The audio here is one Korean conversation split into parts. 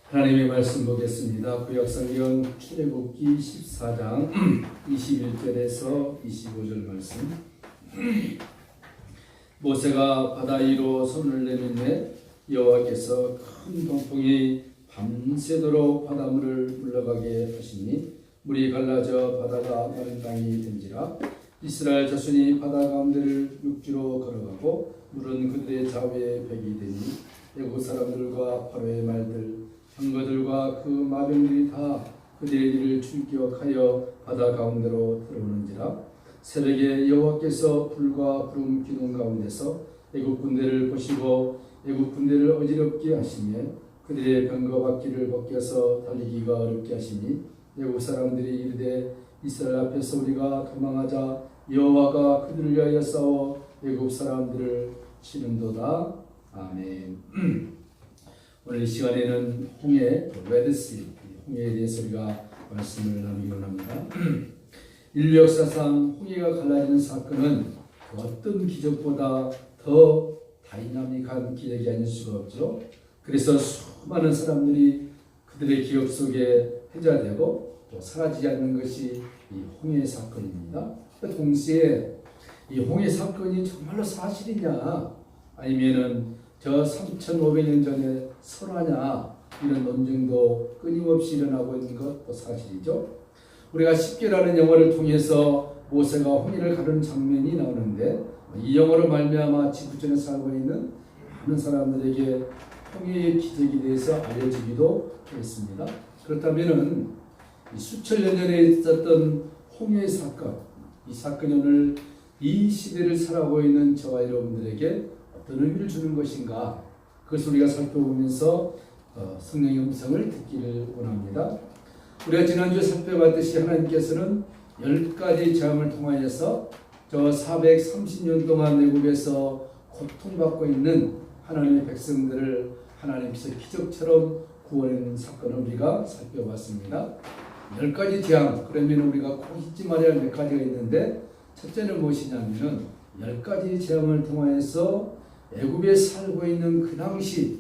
하나님의 말씀 보겠습니다. 구약성경 출애굽기 14장 21절에서 25절 말씀. 모세가 바다 위로 손을 내밀매 여호와께서 큰 동풍이 밤새도록 바닷물을 물러가게 하시니 물이 갈라져 바다가 마른 땅이 된지라. 이스라엘 자손이 바다 가운데를 육지로 걸어가고 물은 그들의 좌우에 벽이 되니 애국 사람들과 바로의 말들 병거들과 그 마병들이 다 그들의 일을 출기억하여 바다 가운데로 들어오는지라. 새벽에 여호와께서 불과 구름 기둥 가운데서 애국 군대를 보시고 애국 군대를 어지럽게 하시며 그들의 병거 바퀴를 벗겨서 달리기가 어렵게 하시니 애국 사람들이 이르되 이스라엘 앞에서 우리가 도망하자 여호와가 그들을 위하여 싸워 애국 사람들을 치는도다. 아멘. 오늘 이 시간에는 홍해, 레드씨, 홍해에 대해서 우리가 말씀을 나누기로 합니다. 인류 역사상 홍해가 갈라지는 사건은 어떤 기적보다 더 다이나믹한 기적이 아닐 수가 없죠. 그래서 수많은 사람들이 그들의 기억 속에 회자되고 또 사라지지 않는 것이 이 홍해 사건입니다. 동시에 이 홍해 사건이 정말로 사실이냐 아니면은 저 3,500년 전에 설화냐 이런 논쟁도 끊임없이 일어나고 있는 것도 사실이죠. 우리가 십계라는 영화를 통해서 모세가 홍해를 가르는 장면이 나오는데 이 영화로 말미암아 지구촌에 살고 있는 많은 사람들에게 홍해의 기적에 대해서 알려지기도 했습니다. 그렇다면은 이 수천 년 전에 있었던 홍해 사건, 이 사건이 오늘 이 시대를 살아가고 있는 저와 여러분들에게 어떤 의미를 주는 것인가, 그것을 우리가 살펴보면서 성령의 음성을 듣기를 원합니다. 우리가 지난주에 살펴봤듯이 하나님께서는 10가지 재앙을 통하여서 저 430년 동안 애굽에서 고통받고 있는 하나님의 백성들을 하나님께서 기적처럼 구원하는 사건을 우리가 살펴봤습니다. 10가지 재앙, 그러면 우리가 꼭 잊지 말아야 할 몇 가지가 있는데, 첫째는 무엇이냐면은 10가지 재앙을 통하여서 애굽에 살고 있는 그 당시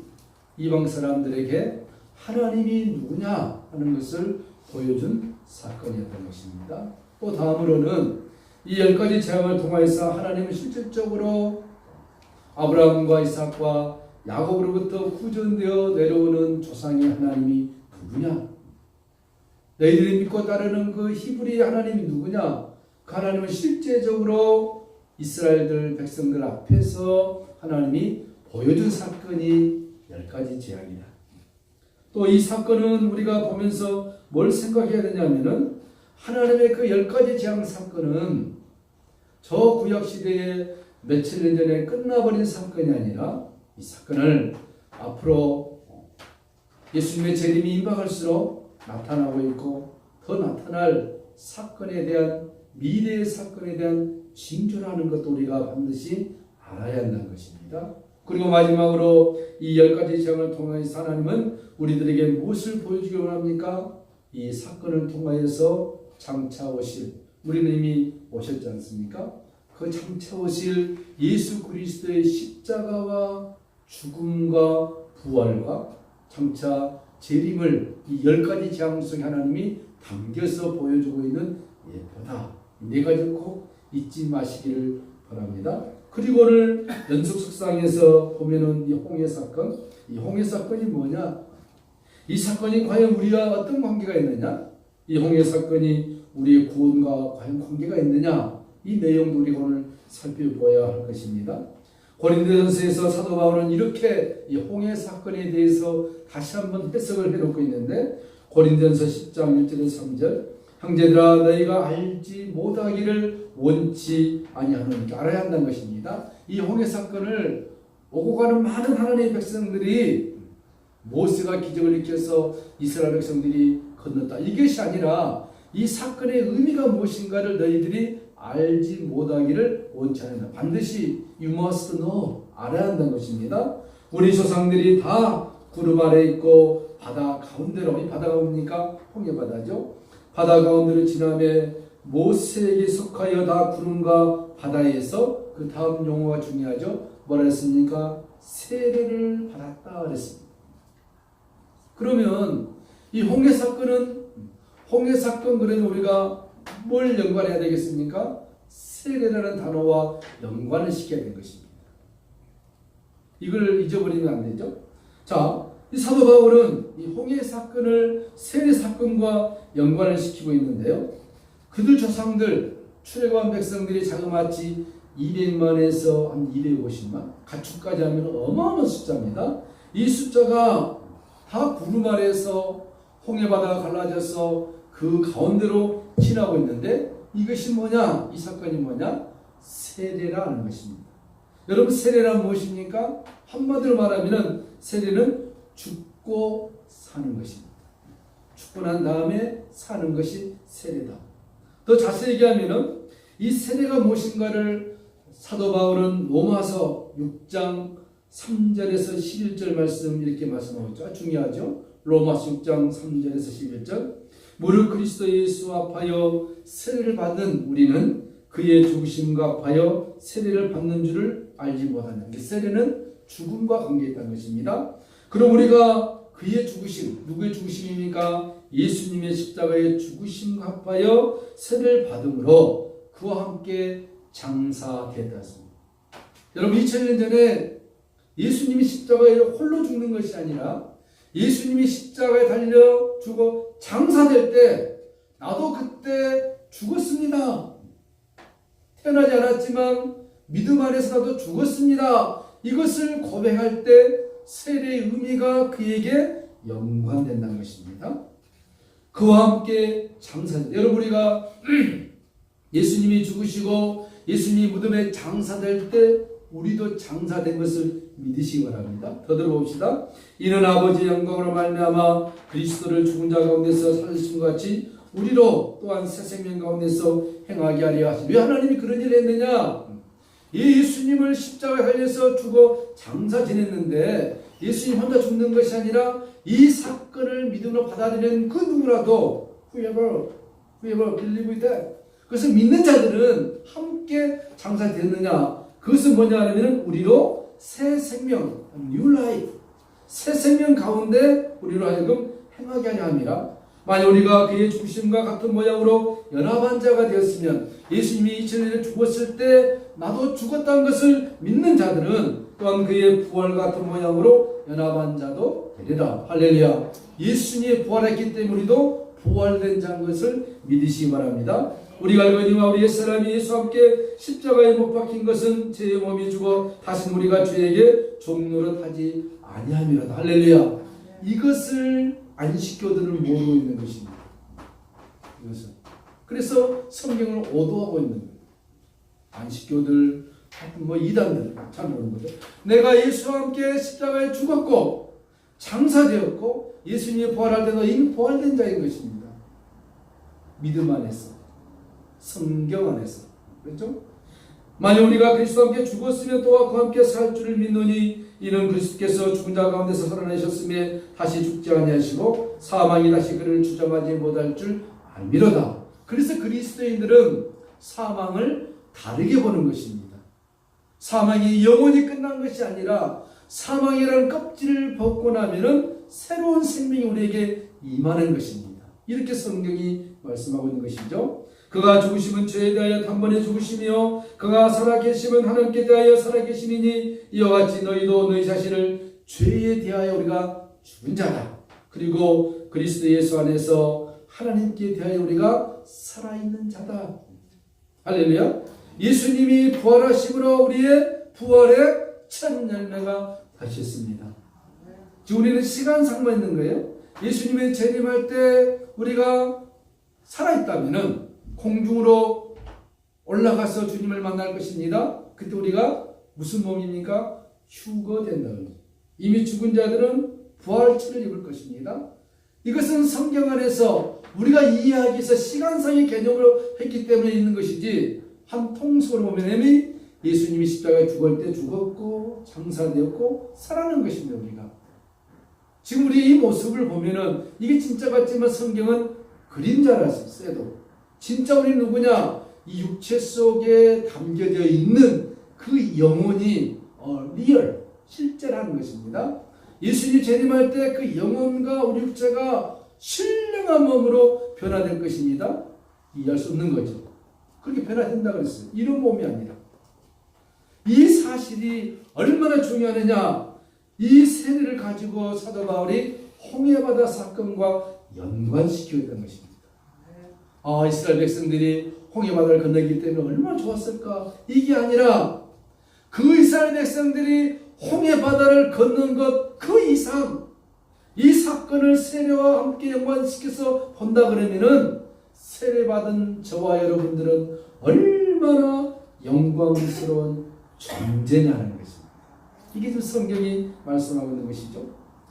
이방 사람들에게 하나님이 누구냐 하는 것을 보여준 사건이었던 것입니다. 또 다음으로는 이 10가지 재앙을 통하여서 하나님은 실질적으로 아브라함과 이삭과 야곱으로부터 구전되어 내려오는 조상의 하나님이 누구냐, 너희들이 믿고 따르는 그 히브리 하나님이 누구냐, 그 하나님은 실제적으로 이스라엘들 백성들 앞에서 하나님이 보여준 사건이 10가지 재앙이다. 또 이 사건은 우리가 보면서 뭘 생각해야 되냐면은 하나님의 그 10가지 재앙 사건은 저 구약시대에 며칠 년 전에 끝나버린 사건이 아니라 이 사건을 앞으로 예수님의 재림이 임박할수록 나타나고 있고 더 나타날 사건에 대한 미래의 사건에 대한 징조라는 것도 우리가 반드시 알아야 한다는 것입니다. 그리고 마지막으로 이 10가지 재앙을 통해서 하나님은 우리들에게 무엇을 보여주기 원합니까? 이 사건을 통하여서 장차 오실, 우리는 이미 오셨지 않습니까? 그 장차 오실 예수 그리스도의 십자가와 죽음과 부활과 장차 재림을 이 10가지 재앙 속에 하나님이 담겨서 보여주고 있는 예보다, 네 가지 꼭 잊지 마시기를 바랍니다. 그리고 오늘 연속석상에서 보면은 이 홍해 사건, 이 홍해 사건이 뭐냐? 이 사건이 과연 우리와 어떤 관계가 있느냐? 이 홍해 사건이 우리의 구원과 과연 관계가 있느냐? 이 내용도 우리가 오늘 살펴보아야 할 것입니다. 고린도전서에서 사도 바울은 이렇게 이 홍해 사건에 대해서 다시 한번 해석을 해놓고 있는데, 고린도전서 10장 1절에서 3절, 형제들아 너희가 알지 못하기를 원치 아니하는, 알아야 한다는 것입니다. 이 홍해 사건을 오고 가는 많은 하나님의 백성들이 모세가 기적을 일으켜서 이스라엘 백성들이 건넜다, 이것이 아니라 이 사건의 의미가 무엇인가를 너희들이 알지 못하기를 원치 않는다. 반드시 you must know, 알아야 한다는 것입니다. 우리 조상들이 다 구름 아래 있고 바다 가운데로, 이 바다가 뭡니까? 홍해 바다죠. 바다 가운데로 지나며 모세에게 속하여 다 구름과 바다에서, 그 다음 용어가 중요하죠. 뭐라 했습니까? 세례를 받았다 그랬습니다. 그러면 이 홍해 사건 그러면 우리가 뭘 연관해야 되겠습니까? 세례라는 단어와 연관을 시켜야 되는 것입니다. 이걸 잊어버리면 안 되죠. 자, 이 사도 바울은 이 홍해 사건을 세례 사건과 연관을 시키고 있는데요. 그들 조상들 출애굽한 백성들이 자그마치 200만에서 한 250만, 가축까지 하면 어마어마한 숫자입니다. 이 숫자가 다 구름 아래에서 홍해바다가 갈라져서 그 가운데로 지나고 있는데 이것이 뭐냐? 이 사건이 뭐냐? 세례라는 것입니다. 여러분, 세례란 무엇입니까? 한마디로 말하면 세례는 죽고 사는 것입니다. 죽고 난 다음에 사는 것이 세례다. 더 자세히 얘기하면 이 세례가 무엇인가를 사도 바울은 로마서 6장 3절에서 11절 말씀 이렇게 말씀하고 있죠. 중요하죠. 로마서 6장 3절에서 11절. 무릇 그리스도 예수 합하여 세례를 받은 우리는 그의 죽으심과 합하여 세례를 받는 줄을 알지 못하냐. 세례는 죽음과 관계있다는 것입니다. 그럼 우리가 그의 죽으심, 누구의 죽으심입니까? 예수님의 십자가의 죽으심과 합하여 세례를 받음으로 그와 함께 장사되었다. 여러분, 2000년 전에 예수님이 십자가에 홀로 죽는 것이 아니라 예수님이 십자가에 달려 죽어 장사될 때 나도 그때 죽었습니다. 태어나지 않았지만 믿음 안에서 나도 죽었습니다. 이것을 고백할 때 세례의 의미가 그에게 연관된다는 것입니다. 그와 함께 장사될 때, 여러분, 우리가 예수님이 죽으시고 예수님이 무덤에 장사될 때 우리도 장사된 것을 믿으시기 바랍니다. 더 들어봅시다. 이는 아버지의 영광으로 말미암아 그리스도를 죽은 자 가운데서 살리심과 같이 우리로 또한 새 생명 가운데서 행하게 하려 하시니. 왜 하나님이 그런 일을 했느냐? 이 예수님을 십자가에 달려서 죽어 장사 지냈는데 예수님 혼자 죽는 것이 아니라 이 사건을 믿음으로 받아들이는 그 누구라도 whoever believe it, 그것을 믿는 자들은 함께 장사되느냐? 그것은 뭐냐 하면 우리로 새 생명, new life, 새 생명 가운데 우리로 하여금 행하게 하려 함이라. 만약 우리가 그의 죽으심과 같은 모양으로 연합한 자가 되었으면 예수님이 2000년 전에 죽었을 때 나도 죽었다는 것을 믿는 자들은 또한 그의 부활 같은 모양으로 연합한 자도 되리라. 할렐루야. 예수님이 부활했기 때문에 우리도 부활된 자인 것을 믿으시기 바랍니다. 우리가 알거니와 우리 옛사람이 예수와 함께 십자가에 못 박힌 것은 죄의 몸이 죽어 다시 우리가 죄에게 종노릇하지 아니함이로다. 할렐루야. 이것을 안식교들은 모르고 있는 것입니다. 이것은. 그래서 성경을 오도하고 있는 거예요. 안식교들, 이단들 잘 모르는 거죠. 내가 예수와 함께 십자가에 죽었고 장사되었고 예수님이 부활할 때도 이미 부활된 자인 것입니다. 믿음 안에서, 성경 안에서. 그렇죠? 만약 우리가 그리스도와 함께 죽었으면 또한 그와 함께 살 줄을 믿노니 이는 그리스도께서 죽은 자 가운데서 살아나셨음에 다시 죽지 아니하시고 사망이 다시 그를 주장하지 못할 줄 알미로다. 그래서 그리스도인들은 사망을 다르게 보는 것입니다. 사망이 영원히 끝난 것이 아니라 사망이라는 껍질을 벗고 나면은 새로운 생명이 우리에게 임하는 것입니다. 이렇게 성경이 말씀하고 있는 것이죠. 그가 죽으심은 죄에 대하여 단번에 죽으시며 그가 살아계심은 하나님께 대하여 살아계심이니 이와 같이 너희도 너희 자신을 죄에 대하여 우리가 죽은 자다. 그리고 그리스도 예수 안에서 하나님께 대하여 우리가 살아있는 자다. 할렐루야. 예수님이 부활하심으로 우리의 부활의 첫 열매가 하셨습니다. 지금 우리는 시간상만 있는 거예요. 예수님의 재림할 때 우리가 살아있다면은 공중으로 올라가서 주님을 만날 것입니다. 그때 우리가 무슨 몸입니까? 휴거된다는 거죠. 이미 죽은 자들은 부활체를 입을 것입니다. 이것은 성경 안에서 우리가 이해하기 위해서 시간상의 개념으로 했기 때문에 있는 것이지 한 통속으로 보면 이미 예수님이 십자가에 죽을 때 죽었고 장사되었고 살아난 것입니다. 우리가 지금 우리 이 모습을 보면은 이게 진짜 같지만 성경은 그림자라 써도 진짜 우리 누구냐? 이 육체 속에 담겨져 있는 그 영혼이 리얼, 실제라는 것입니다. 예수님이 재림할 때 그 영혼과 우리 육체가 신령한 몸으로 변화될 것입니다. 이해할 수 없는 거죠. 그렇게 변화된다 그랬어요. 이런 몸이 아니라. 이 사실이 얼마나 중요하느냐. 이 세례를 가지고 사도 바울이 홍해바다 사건과 연관시키고 있다는 것입니다. 이스라엘 백성들이 홍해바다를 건너기 때문에 얼마나 좋았을까. 이게 아니라 그 이스라엘 백성들이 홍해바다를 건넌 것 그 이상 이 사건을 세례와 함께 연관시켜서 본다 그러면은 세례받은 저와 여러분들은 얼마나 영광스러운 존재냐는 것입니다. 이게 지금 성경이 말씀하고 있는 것이죠.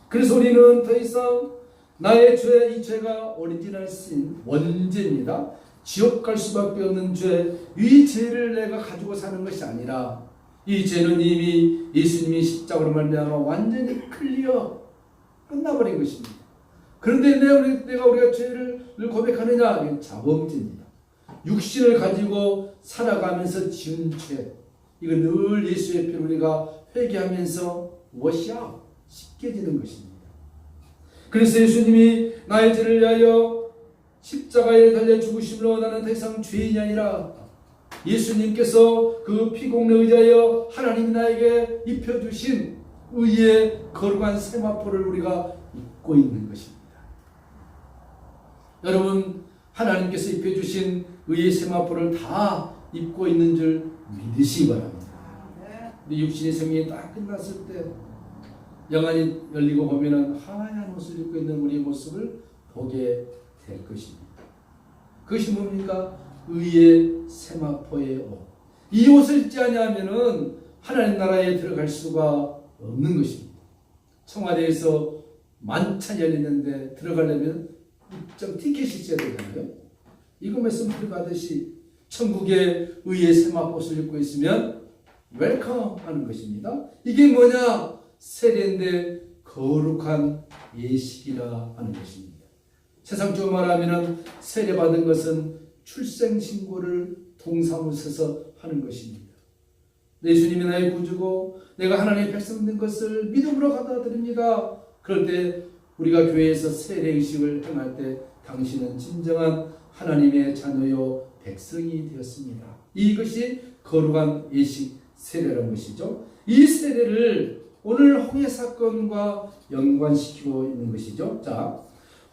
그래서 우리는 더 이상 나의 죄, 이 죄가 오리지널 신, 원죄입니다. 지옥 갈 수밖에 없는 죄, 이 죄를 내가 가지고 사는 것이 아니라 이 죄는 이미 예수님이 십자가로 말미암아 완전히 클리어 끝나버린 것입니다. 그런데 우리가 죄를 고백하느냐? 이건 자범죄입니다. 육신을 가지고 살아가면서 지은 죄, 이거 늘 예수의 피로 우리가 회개하면서 워시아 씻겨지는 것입니다. 그래서 예수님이 나의 죄를 위하여 십자가에 달려 죽으심으로 나는 더 이상 죄인이 아니라 예수님께서 그 피공에 의하여 하나님이 나에게 입혀주신 의의 거룩한 세마포를 우리가 입고 있는 것입니다. 여러분, 하나님께서 입혀주신 의의 세마포를 다 입고 있는 줄 믿으시기 바랍니다. 우리 육신의 생명이 딱 끝났을 때 영안이 열리고 보면은 하얀 옷을 입고 있는 우리의 모습을 보게 될 것입니다. 그것이 뭡니까? 의의 세마포의 옷. 이 옷을 입지 아니하면은 하나님 나라에 들어갈 수가 없는 것입니다. 청와대에서 만찬 열리는데 들어가려면 입장 티켓이 있어야 되잖아요. 이거 말씀 받듯이 천국의 의의 세마포를 입고 있으면 웰컴 하는 것입니다. 이게 뭐냐? 세례인데 거룩한 예식이라 하는 것입니다. 세상적으로 말하면 세례받은 것은 출생신고를 동사무소에서 하는 것입니다. 예수님이 나의 구주고 내가 하나님의 백성 된 것을 믿음으로 받아들입니다. 그럴 때 우리가 교회에서 세례의식을 행할 때 당신은 진정한 하나님의 자녀요 백성이 되었습니다. 이것이 거룩한 예식 세례라는 것이죠. 이 세례를 오늘 홍해 사건과 연관시키고 있는 것이죠. 자,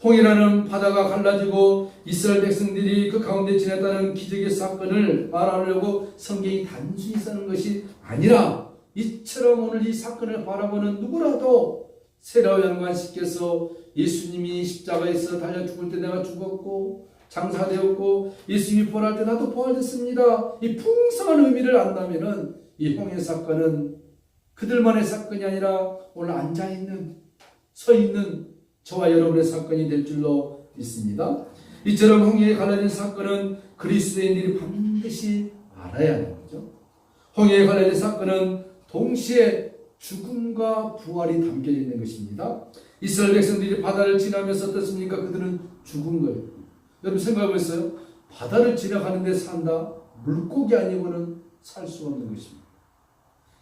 홍해라는 바다가 갈라지고 이스라엘 백성들이 그 가운데 지냈다는 기적의 사건을 말하려고 성경이 단순히 쓰는 것이 아니라 이처럼 오늘 이 사건을 바라보는 누구라도 세례와 연관시켜서 예수님이 십자가에서 달려 죽을 때 내가 죽었고 장사되었고 예수님이 부활할 때 나도 부활됐습니다. 이 풍성한 의미를 안다면은 이 홍해 사건은 그들만의 사건이 아니라 오늘 앉아있는 서있는 저와 여러분의 사건이 될 줄로 믿습니다. 이처럼 홍해에 갈라진 사건은 그리스도인들이 반드시 알아야 하는 거죠. 홍해에 갈라진 사건은 동시에 죽음과 부활이 담겨 있는 것입니다. 이스라엘 백성들이 바다를 지나면서 어떻습니까? 그들은 죽은 거예요. 여러분 생각해보세요. 바다를 지나가는데 산다? 물고기 아니고는 살 수 없는 것입니다.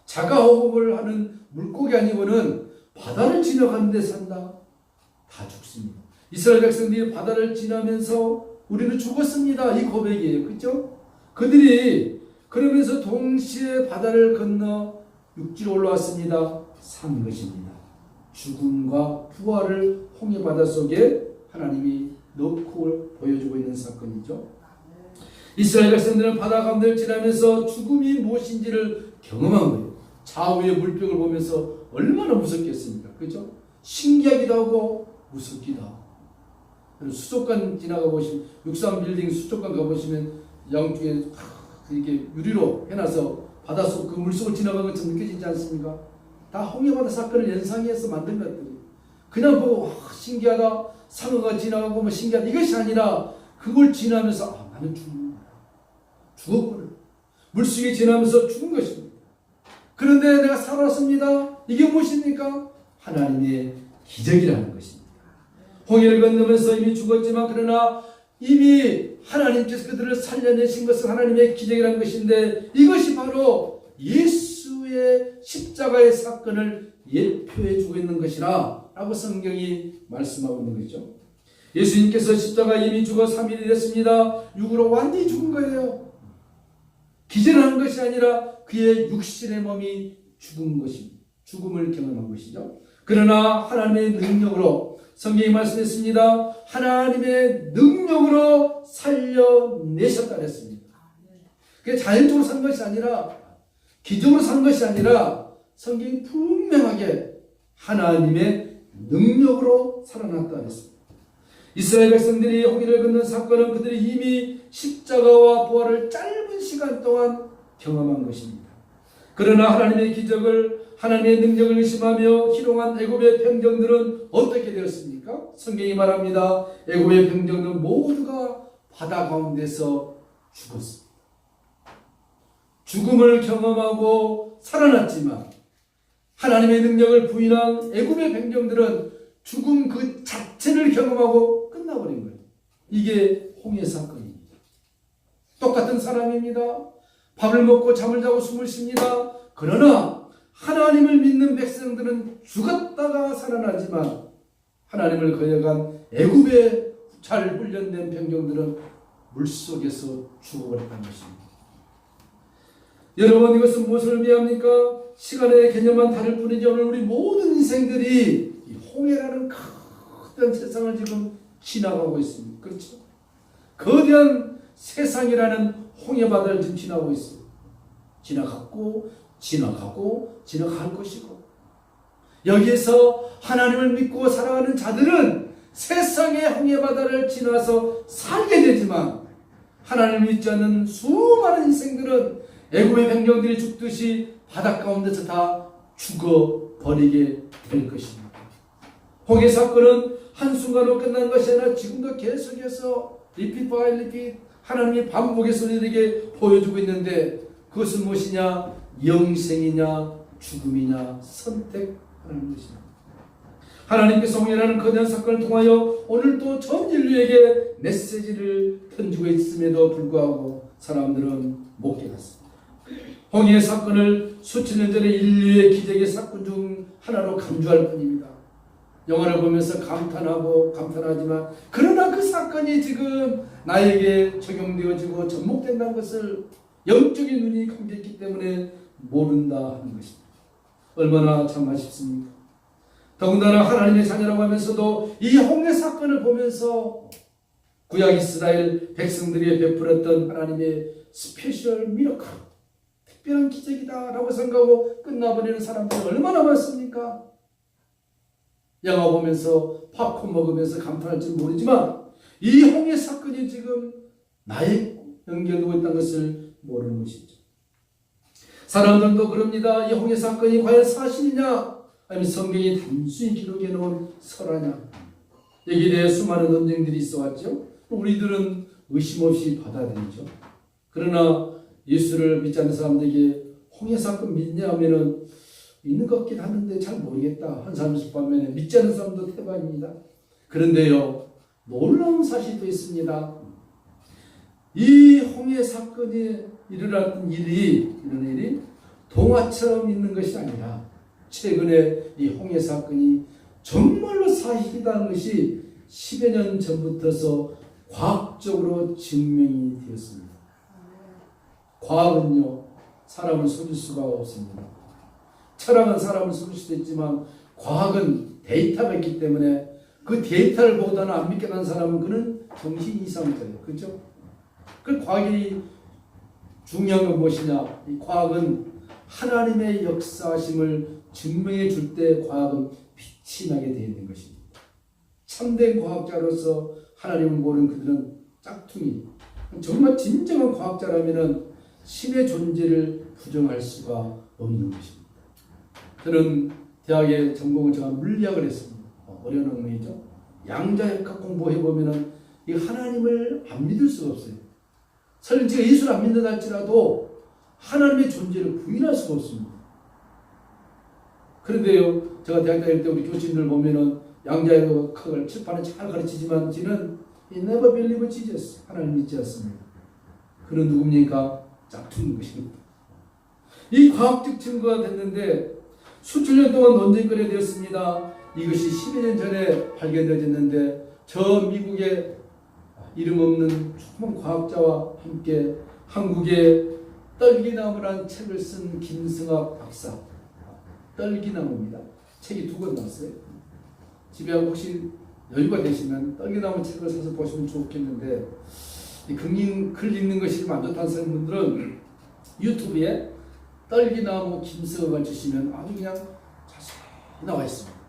자가호흡을 하는 물고기 아니고는 바다를 지나가는데 산다? 다 죽습니다. 이스라엘 백성들이 바다를 지나면서 우리는 죽었습니다. 이 고백이에요. 그렇죠? 그들이 그러면서 동시에 바다를 건너 육지로 올라왔습니다. 산 것입니다. 죽음과 부활을 홍해 바다 속에 하나님이 넣고 보여주고 있는 사건이죠. 이스라엘 백성들은 바다 가운데를 지나면서 죽음이 무엇인지를 경험한 거예요. 좌우의 물병을 보면서 얼마나 무섭겠습니까? 그렇죠? 신기하기도 하고 무섭기도 하고. 수족관 지나가 보시면 63빌딩 수족관 가보시면 양쪽에 이렇게 유리로 해놔서 바닷속 그 물속을 지나간 것처럼 느껴지지 않습니까? 다 홍해바다 사건을 연상해서 만든 것들이 그냥 보고 신기하다 상어가 지나가고 뭐 신기하다 이것이 아니라 그걸 지나면서 나는 죽었구나 물속에 지나면서 죽은 것입니다. 그런데 내가 살았습니다. 이게 무엇입니까? 하나님의 기적이라는 것입니다. 홍해를 건너면서 이미 죽었지만 그러나 이미 하나님께서 그들을 살려내신 것은 하나님의 기적이라는 것인데 이것이 바로 예수의 십자가의 사건을 예표해 주고 있는 것이라 라고 성경이 말씀하고 있는 거죠. 예수님께서 십자가에 이미 죽어 3일이 됐습니다. 육으로 완전히 죽은 거예요. 기절한 것이 아니라 그의 육신의 몸이 죽은 것입니다. 죽음을 경험한 것이죠. 그러나 하나님의 능력으로 성경이 말씀했습니다. 하나님의 능력으로 살려내셨다 그랬습니다. 그게 자연적으로 산 것이 아니라 기적으로 산 것이 아니라 성경이 분명하게 하나님의 능력으로 살아났다 그랬습니다. 이스라엘 백성들이 홍해를 건넌 사건은 그들이 이미 십자가와 부활을 짧은 시간 동안 경험한 것입니다. 그러나 하나님의 기적을 하나님의 능력을 의심하며 희롱한 애굽의 병정들은 어떻게 되었습니까? 성경이 말합니다. 애굽의 병정들은 모두가 바다 가운데서 죽었습니다. 죽음을 경험하고 살아났지만 하나님의 능력을 부인한 애굽의 병정들은 죽음 그 자체를 경험하고 끝나버린 거예요. 이게 홍해 사건입니다. 똑같은 사람입니다. 밥을 먹고 잠을 자고 숨을 쉽니다. 그러나 하나님을 믿는 백성들은 죽었다가 살아나지만 하나님을 거역한 애굽의 잘 훈련된 병정들은 물속에서 죽어버렸다는 것입니다. 여러분, 이것은 무엇을 의미합니까? 시간의 개념만 다를 뿐이지 오늘 우리 모든 인생들이 이 홍해라는 거대한 세상을 지금 지나가고 있습니다. 그렇죠? 거대한 세상이라는 홍해 바다를 지금 지나고 있어요. 지나갈 것이고 여기에서 하나님을 믿고 살아가는 자들은 세상의 홍해 바다를 지나서 살게 되지만 하나님을 믿지 않는 수많은 인생들은 애굽의 병정들이 죽듯이 바닷 가운데서 다 죽어버리게 될 것입니다. 홍해 사건은 한순간으로 끝난 것이 아니라 지금도 계속해서 리핏 바이 리핏 하나님이 반복해서 우리에게 보여주고 있는데 그것은 무엇이냐? 영생이냐 죽음이냐 선택하는 것입니다. 하나님께서 홍해라는 거대한 사건을 통하여 오늘도 전 인류에게 메시지를 던지고 있음에도 불구하고 사람들은 못 깨닫습니다. 홍해 사건을 수천 년 전에 인류의 기적의 사건 중 하나로 간주할 뿐입니다. 영화를 보면서 감탄하지만 그러나 그 사건이 지금 나에게 적용되어지고 접목된다는 것을 영적인 눈이 감겨있기 때문에 모른다 하는 것입니다. 얼마나 참 아쉽습니까? 더군다나 하나님의 자녀라고 하면서도 이 홍해 사건을 보면서 구약 이스라엘 백성들이 베풀었던 하나님의 스페셜 미러클, 특별한 기적이다 라고 생각하고 끝나버리는 사람들이 얼마나 많습니까? 영화 보면서 팝콘 먹으면서 감탄할지 모르지만 이 홍해 사건이 지금 나에 연결되고 있다는 것을 모르는 것이죠. 사람들도 그럽니다. 이 홍해 사건이 과연 사실이냐 아니면 성경이 단순히 기록해 놓은 설화냐. 여기에 대해 수많은 논쟁들이 있어왔죠. 우리들은 의심 없이 받아들이죠. 그러나 예수를 믿지 않는 사람들에게 홍해 사건 믿냐 하면은 있는 것 같긴 하는데 잘 모르겠다 한 사람씩 반면에 믿지 않는 사람도 태반입니다. 그런데요, 놀라운 사실도 있습니다. 이 홍해 사건이 일어났던 이런 일이 동화처럼 있는 것이 아니라 최근에 이 홍해 사건이 정말로 사실이라는 것이 10여 년 전부터서 과학적으로 증명이 되었습니다. 과학은요, 사람을 속일 수가 없습니다. 철학은 사람을 속일 수도 있지만 과학은 데이터가 있기 때문에 그 데이터를 보고도 안 믿게 된 사람은 그는 정신 이상자예요. 그렇죠? 그 과학이 중요한 건 무엇이냐? 이 과학은 하나님의 역사심을 증명해 줄 때 과학은 빛이 나게 되어 있는 것입니다. 참된 과학자로서 하나님을 모르는 그들은 짝퉁이. 정말 진정한 과학자라면 신의 존재를 부정할 수가 없는 것입니다. 저는 대학에 전공을 제가 물리학을 했습니다. 어려운 학문이죠. 양자역학 공부해보면 이 하나님을 안 믿을 수가 없어요. 설령 제가 예수를 안 믿는다 할지라도 하나님의 존재를 부인할 수가 없습니다. 그런데요, 제가 대학 다닐 때 우리 교수님들 보면은 양자역학을 칠판에 잘 가르치지만 저는 never believe Jesus, 하나님 믿지 않습니다. 그는 누굽니까? 짝퉁인 것입니다. 이 과학적 증거가 됐는데 수천 년 동안 논쟁거리가 되었습니다. 이것이 12년 전에 발견되어졌는데 저 미국의 이름 없는 조그만 과학자와 함께 한국의 떨기나무라는 책을 쓴 김승학 박사, 떨기나무입니다. 책이 2권 나왔어요. 집에 혹시 여유가 되시면 떨기나무 책을 사서 보시면 좋겠는데, 글 읽는 것이 안 좋다는 분들은 유튜브에 떨기나무 김승학을 치시면 아주 그냥 자세히 나와 있습니다.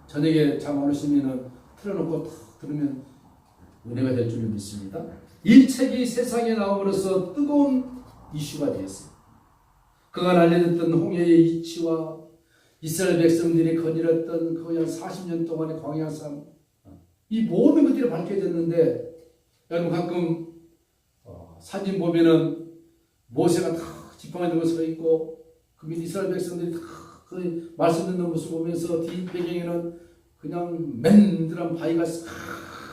저녁에 잠 안 오시면 틀어놓고 탁 들으면 은혜가 될 줄 믿습니다. 이 책이 세상에 나옴으로써 뜨거운 이슈가 되었어요. 그간 알려졌던 홍해의 이치와 이스라엘 백성들이 거닐었던 거의 한 40년 동안의 광야 삶, 이 모든 것들이 밝혀졌는데, 여러분 가끔 사진 보면은 모세가 다 지팡이 들고 서 있고 그 밑 이스라엘 백성들이 다 그 말씀 듣는 모습 보면서 뒤 배경에는 그냥 맨들한 바위가 싹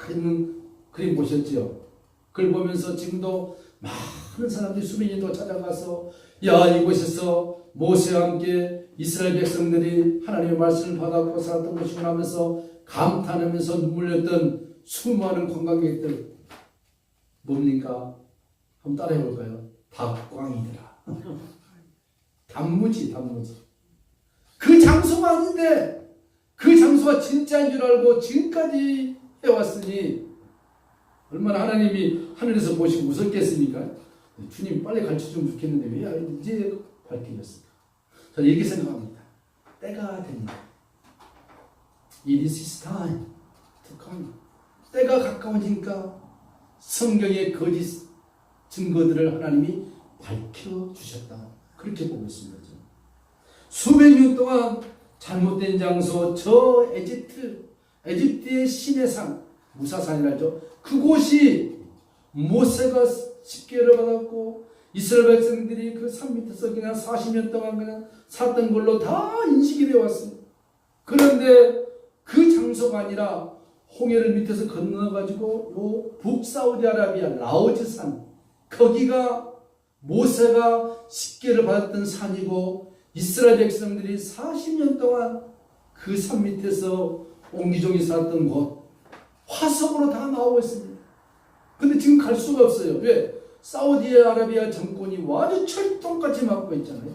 있는 그림 보셨죠? 그걸 보면서 지금도 많은 사람들이 수백 년도 찾아가서 야, 이곳에서 모세와 함께 이스라엘 백성들이 하나님의 말씀을 받았고 살았던 것이구나 하면서 감탄하면서 눈물 흘렸던 수많은 관광객들 뭡니까? 한번 따라해 볼까요? 닭광이더라. 단무지. 그 장소가 아닌데 그 장소가 진짜인 줄 알고 지금까지 해왔으니 얼마나 하나님이 하늘에서 보시고 무섭겠습니까? 주님 빨리 가르쳐주면 좋겠는데 왜 이제 밝혀졌을까? 저는 이렇게 생각합니다. 때가 됩니다. It is time to come. 때가 가까워지니까 성경의 거짓 증거들을 하나님이 밝혀주셨다. 그렇게 보고 있습니다. 수백 년 동안 잘못된 장소, 저 에집트의 신의 산, 무사산이라죠. 그곳이 모세가 십계를 받았고 이스라엘 백성들이 그 산 밑에서 그냥 40년 동안 그냥 살던 걸로 다 인식이 되어 왔습니다. 그런데 그 장소가 아니라 홍해를 밑에서 건너가지고 요 북사우디아라비아 라오즈산, 거기가 모세가 십계를 받았던 산이고 이스라엘 백성들이 40년 동안 그 산 밑에서 옹기종이 살았던 곳, 화석으로 다 나오고 있습니다. 근데 지금 갈 수가 없어요. 왜? 사우디아라비아 정권이 완전 철통같이 막고 있잖아요.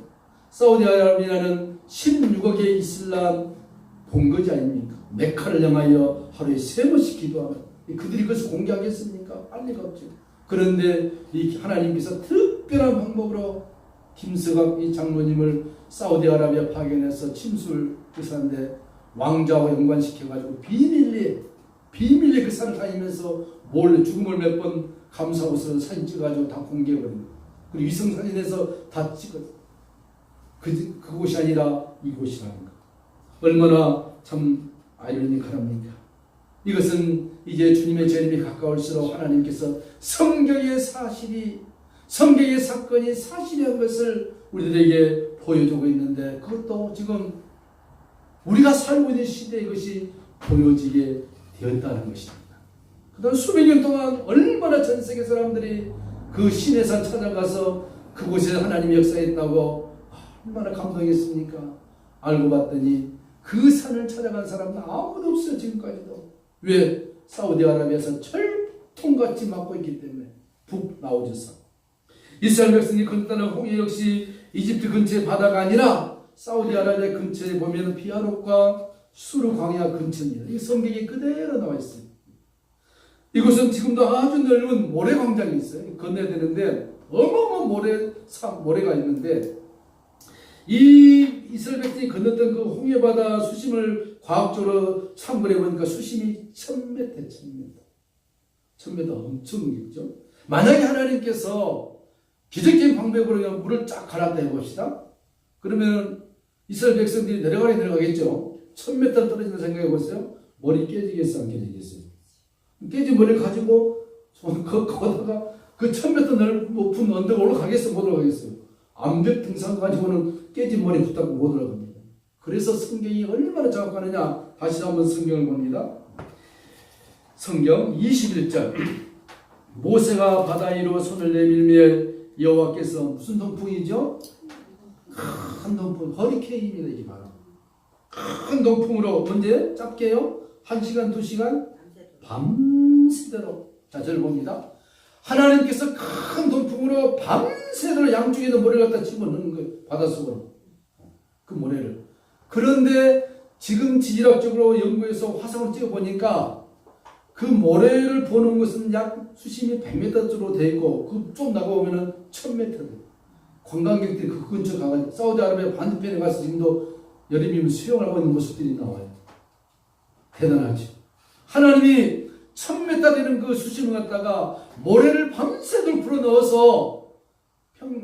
사우디아라비아는 16억의 이슬람 본거지 아닙니까? 메카를 향하여 하루에 3번씩 기도하면 그들이 그것을 공개하겠습니까? 할 리가 없죠. 그런데 이 하나님께서 특별한 방법으로 김석학 이 장로님을 사우디아라비아 파견해서 침술 의사인데 왕자와 연관시켜가지고 비밀리에 그 산을 다니면서 몰래 죽음을 몇 번 감사하고서 사진 찍어가지고 다 공개해버립니다. 그리고 위성사진에서 다 찍어요. 그곳이 아니라 이곳이라는 것. 얼마나 참 아이러니컬합니까? 이것은 이제 주님의 재림이 가까울수록 하나님께서 성경의 사건이 사실이라는 것을 우리들에게 보여주고 있는데, 그것도 지금 우리가 살고 있는 시대에 이것이 보여지게 되었다는 것입니다. 그동안 수백 년 동안 얼마나 전 세계 사람들이 그 신의 산 찾아가서 그곳에 하나님이 역사했다고 얼마나 감동했습니까? 알고 봤더니 그 산을 찾아간 사람은 아무도 없어요. 지금까지도. 왜? 사우디아라비아에서 철통같이 막고 있기 때문에. 북라오즈산. 이스라엘 백성이 건너는 홍해 역시 이집트 근처의 바다가 아니라 사우디아라비아 근처에 보면 비아롯과 수르 광야 근처입니다. 이 성경이 그대로 나와 있어요. 이곳은 지금도 아주 넓은 모래 광장이 있어요. 건너야 되는데 어마어마한 모래가 있는데, 이 이스라엘 백성이 건넜던 그 홍해바다 수심을 과학적으로 참고해 보니까 수심이 1000m. 1000m 엄청 깊죠. 만약에 하나님께서 기적적인 방법으로 그냥 물을 쫙 갈았다 해봅시다. 그러면 이스라엘 백성들이 내려가겠죠. 1000m 떨어진다 생각해 보세요. 머리 깨지겠어, 안 깨지겠어요? 깨진 머리를 가지고 거다가 그 1000m 높은 언덕 올라가겠어, 못 올라가겠어요? 암벽 등산 가지고는 깨진 머리 붙잡고 못 올라갑니다. 그래서 성경이 얼마나 정확하느냐, 다시 한번 성경을 봅니다. 성경 21절. 모세가 바다 위로 손을 내밀며 여호와께서 무슨 동풍이죠? 큰 동풍, 허리케인입니다. 이게 바로 큰 동풍으로 언제 짧게요? 1시간, 2시간 밤새도록. 자, 저를 봅니다. 하나님께서 큰 동풍으로 밤새도록 양쪽에도 모래를 갖다 집어넣는 거예요. 바닷속으로 그 모래를. 그런데 지금 지질학적으로 연구해서 화성을 찍어보니까 그 모래를 보는 것은 약 수심이 100m쯤으로 되어 있고 그 좀 나가보면 1000m. 관광객들이 그 근처 가가지고 사우디아라비아 반대편에 가서 지금도 여름이면 수영을 하고 있는 모습들이 나와요. 대단하죠. 하나님이 1000m 되는 그 수심을 갖다가 모래를 밤새도록 불어넣어서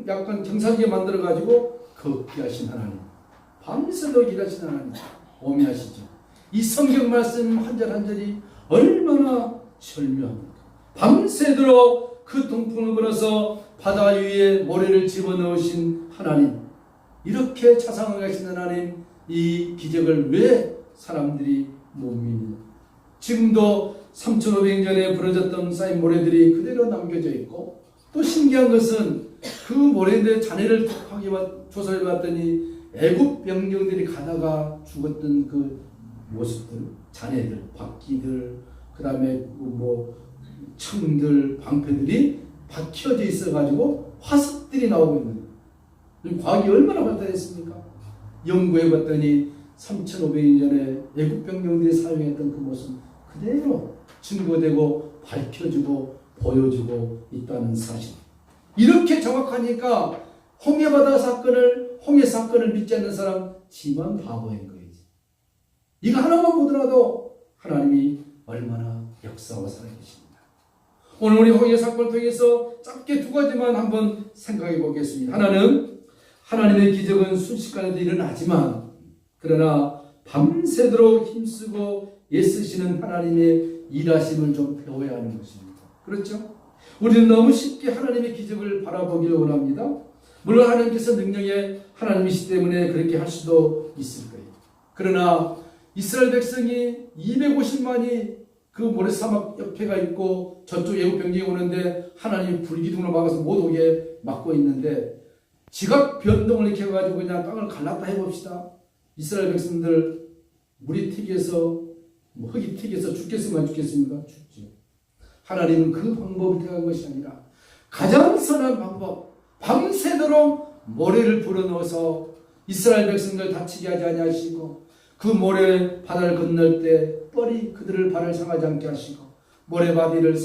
약간 경사지게 만들어가지고 걷게 하신 하나님. 밤새도록 일하신 하나님. 오미하시죠. 이 성경 말씀 한 절 한 절이 얼마나 절묘합니까? 밤새도록 그 동풍을 불어서 바다 위에 모래를 집어넣으신 하나님. 이렇게 자상하게 하신 하나님. 이 기적을 왜 사람들이 못 믿느냐? 지금도 3500년에 부러졌던 쌓인 모래들이 그대로 남겨져 있고, 또 신기한 것은 그 모래들의 잔해를 조사해 봤더니 애굽 병정들이 가다가 죽었던 그 모습들, 잔해들, 바퀴들, 그 다음에 뭐 청들, 방패들이 박혀져 있어가지고 화석들이 나오고 있는 거예요. 과학이 얼마나 발달했습니까? 연구해 봤더니 3500년 전에 애굽 병정들이 사용했던 그 모습 그대로 증거되고 밝혀지고 보여주고 있다는 사실. 이렇게 정확하니까 홍해 사건을 믿지 않는 사람 지만 바보인 거예요. 이거 하나만 보더라도 하나님이 얼마나 역사와 살아계십니다. 오늘 우리 홍해 사건을 통해서 짧게 두 가지만 한번 생각해 보겠습니다. 하나는 하나님의 기적은 순식간에도 일어나지만 그러나 밤새도록 힘쓰고 애쓰시는 하나님의 일하심을 좀 배워야 하는 것입니다. 그렇죠? 우리는 너무 쉽게 하나님의 기적을 바라보기를 원합니다. 물론 하나님께서 능력의 하나님이시기 때문에 그렇게 할 수도 있을 거예요. 그러나 이스라엘 백성이 250만이 그 모래사막 옆에가 있고 저쪽 애굽 병정이 오는데 하나님이 불기둥으로 막아서 못 오게 막고 있는데 지각 변동을 이렇게 해가지고 그냥 땅을 갈랐다 해봅시다. 이스라엘 백성들 물이 튀겨서 흙이 튀겨서 죽겠으면 죽겠습니까? 죽죠. 하나님은 그 방법을 택한 것이 아니라 가장 선한 방법, 밤새도록 모래를 불어넣어서 이스라엘 백성들 다치게 하지 아니하시고 그 모래 바다를 건널 때 뻘이 그들을 발을 상하지 않게 하시고 모래바위를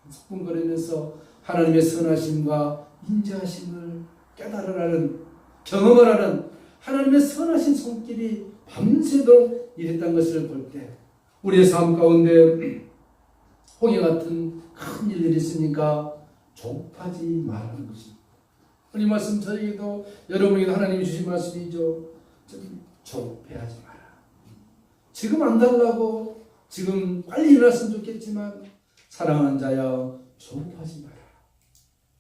서풍거리면서 하나님의 선하심과 인자하심을 깨달으라는 경험하라는 하나님의 선하신 손길이 밤새도록 일했다는 것을 볼 때 우리의 삶 가운데 홍해 같은 큰 일들이 있으니까 조급하지 말라는 것입니다. 이 말씀 저에게도 여러분에게도 하나님이 주신 말씀이죠. 좀 조급해하지 마라. 지금 안 달라고 지금 빨리 일어났으면 좋겠지만 사랑하는 자여 조급하지 마라.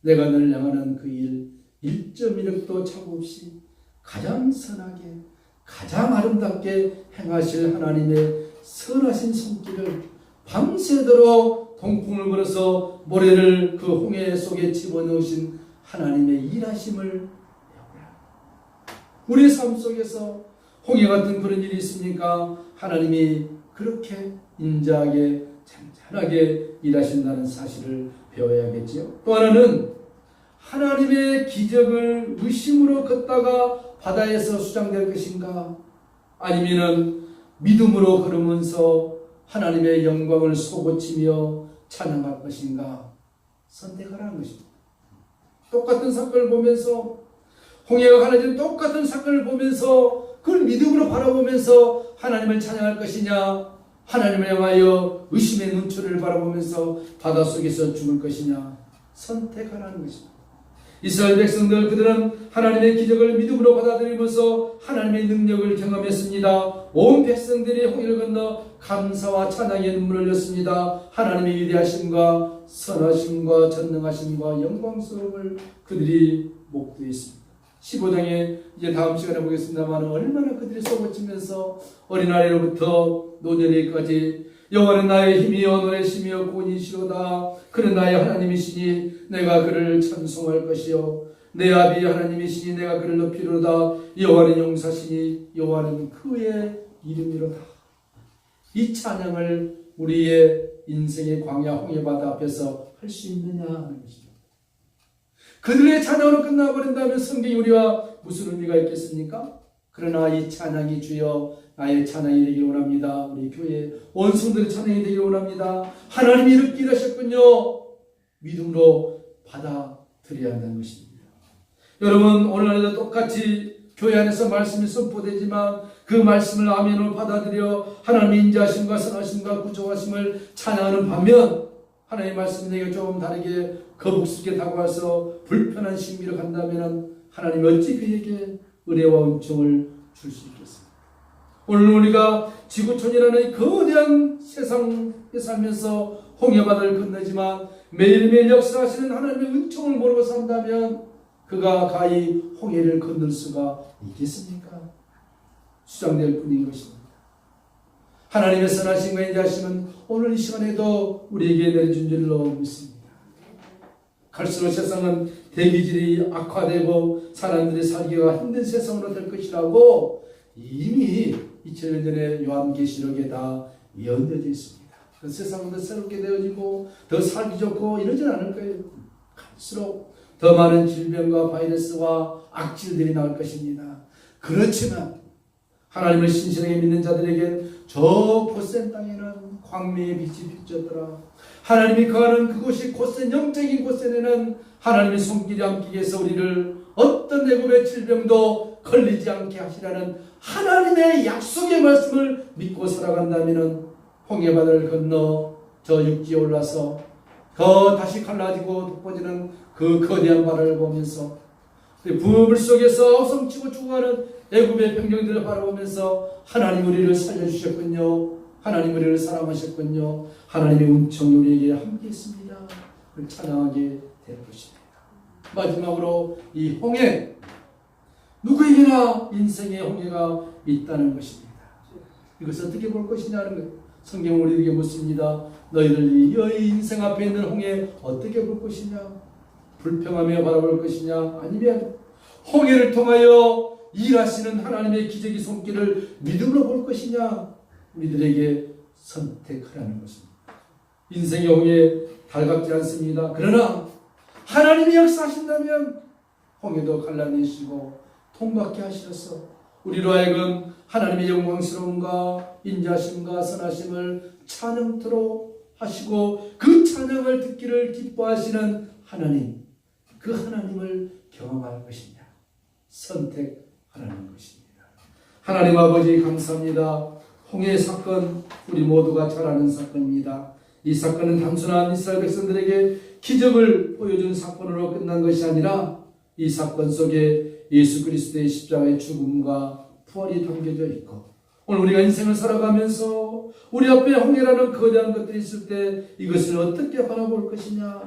내가 늘 향하는 그 일 1.1억도 차고 없이 가장 선하게 가장 아름답게 행하실 하나님의 선하신 손길을 밤새도록 동풍을 불어서 모래를 그 홍해 속에 집어넣으신 하나님의 일하심을 배우라. 우리의 삶 속에서 홍해 같은 그런 일이 있으니까 하나님이 그렇게 인자하게 잔잔하게 일하신다는 사실을 배워야겠지요. 또 하나는 하나님의 기적을 의심으로 걷다가 바다에서 수장될 것인가 아니면은 믿음으로 걸으면서 하나님의 영광을 솟구치며 찬양할 것인가 선택하라는 것입니다. 똑같은 사건을 보면서 홍해가 갈라진 똑같은 사건을 보면서 그걸 믿음으로 바라보면서 하나님을 찬양할 것이냐 하나님을 향하여 의심의 눈초리를 바라보면서 바닷속에서 죽을 것이냐 선택하라는 것입니다. 이스라엘 백성들 그들은 하나님의 기적을 믿음으로 받아들이면서 하나님의 능력을 경험했습니다. 온 백성들이 홍해를 건너 감사와 찬양의 눈물을 흘렸습니다. 하나님의 위대하심과 선하심과 전능하심과 영광스러움을 그들이 목도했습니다. 15장에 이제 다음 시간에 보겠습니다만 얼마나 그들이 쏘고치면서 어린아이로부터 노년에까지 여호와는 나의 힘이여 노래시며 구원이시로다. 그는 나의 하나님이시니 내가 그를 찬송할 것이요 내 아비 하나님이시니 내가 그를 높이로다. 여호와는 용사시니 여호와는 그의 이름이로다. 이 찬양을 우리의 인생의 광야 홍해바다 앞에서 할 수 있느냐 하는 것입니다. 그들의 찬양으로 끝나버린다면 성경이 우리와 무슨 의미가 있겠습니까? 그러나 이 찬양이 주여 나의 찬양이 되기를 원합니다. 우리 교회 온 성도의 찬양이 되기를 원합니다. 하나님이 이렇게 일하셨군요. 믿음으로 받아들여야 한다는 것입니다. 여러분, 오늘날에도 똑같이 교회 안에서 말씀이 선포되지만 그 말씀을 아멘으로 받아들여 하나님의 인자하심과 선하심과 구속하심을 찬양하는 반면 하나님의 말씀이 내게 조금 다르게 거북스럽게 다가와서 불편한 신비로 간다면 하나님이 어찌 그에게 은혜와 은총을 줄 수 있겠습니까? 오늘 우리가 지구촌이라는 거대한 세상에 살면서 홍해바다를 건너지만 매일매일 역사하시는 하나님의 은총을 모르고 산다면 그가 가히 홍해를 건널 수가 있겠습니까? 수장될 뿐인 것입니다. 하나님의 선하심과 인자하심은 오늘 이 시간에도 우리에게 내려준 줄로 믿습니다. 갈수록 세상은 대기질이 악화되고 사람들이 살기가 힘든 세상으로 될 것이라고 이미 2000년 전에 요한계시록에 다 예언되어 있습니다. 그 세상은 더 새롭게 되어지고 더 살기 좋고 이러진 않을 거예요. 갈수록 더 많은 질병과 바이러스와 악질들이 나올 것입니다. 그렇지만 하나님을 신실하게 믿는 자들에게 저 고센 땅에는 광명의 빛이 비쳤더라. 하나님이 거하는 그곳이 고센, 영적인 고센에는 하나님의 손길이 함께 해서 우리를 어떤 애굽의 질병도 걸리지 않게 하시라는 하나님의 약속의 말씀을 믿고 살아간다면 홍해바다를 건너 저 육지에 올라서 더 다시 갈라지고 돋보지는 그 거대한 바다를 보면서 부물 속에서 성치고 죽어가는 애굽의 병정들을 바라보면서 하나님 우리를 살려주셨군요. 하나님 우리를 사랑하셨군요. 하나님의 은총이 우리에게 함께 있습니다. 그걸 찬양하게 될 것입니다. 마지막으로 이 홍해, 누구에게나 인생의 홍해가 있다는 것입니다. 이것을 어떻게 볼 것이냐는 것. 성경은 우리에게 묻습니다. 너희들 너희 인생 앞에 있는 홍해 어떻게 볼 것이냐? 불평하며 바라볼 것이냐? 아니면 홍해를 통하여 일하시는 하나님의 기적의 손길을 믿음으로 볼 것이냐? 우리들에게 선택하라는 것입니다. 인생의 홍해 달갑지 않습니다. 그러나 하나님이 역사하신다면 홍해도 갈라내시고 통과케 하셔서 우리로 하여금 하나님의 영광스러움과 인자심과 선하심을 찬양토록 하시고 그 찬양을 듣기를 기뻐하시는 하나님, 그 하나님을 경험할 것이냐, 선택하라는 것입니다. 하나님 아버지 감사합니다. 홍해 사건 우리 모두가 잘 아는 사건입니다. 이 사건은 단순한 이스라엘 백성들에게 기적을 보여준 사건으로 끝난 것이 아니라 이 사건 속에 예수 그리스도의 십자가의 죽음과 부활이 담겨져 있고 오늘 우리가 인생을 살아가면서 우리 앞에 홍해라는 거대한 것들이 있을 때 이것을 어떻게 바라볼 것이냐,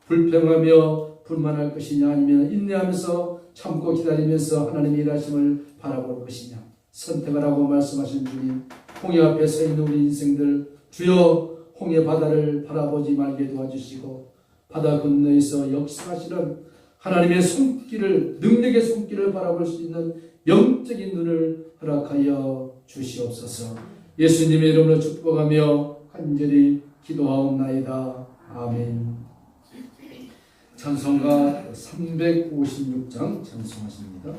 불평하며 불만할 것이냐, 아니면 인내하면서 참고 기다리면서 하나님의 일하심을 바라볼 것이냐, 선택을 하고 말씀하신 주님, 홍해 앞에 서 있는 우리 인생들 주여 홍해 바다를 바라보지 말게 도와주시고 바다 건너에서 역사하시는 하나님의 손길을, 능력의 손길을 바라볼 수 있는 영적인 눈을 허락하여 주시옵소서. 예수님의 이름으로 축복하며 간절히 기도하옵나이다. 아멘. 찬송가 356장 찬송하십니다.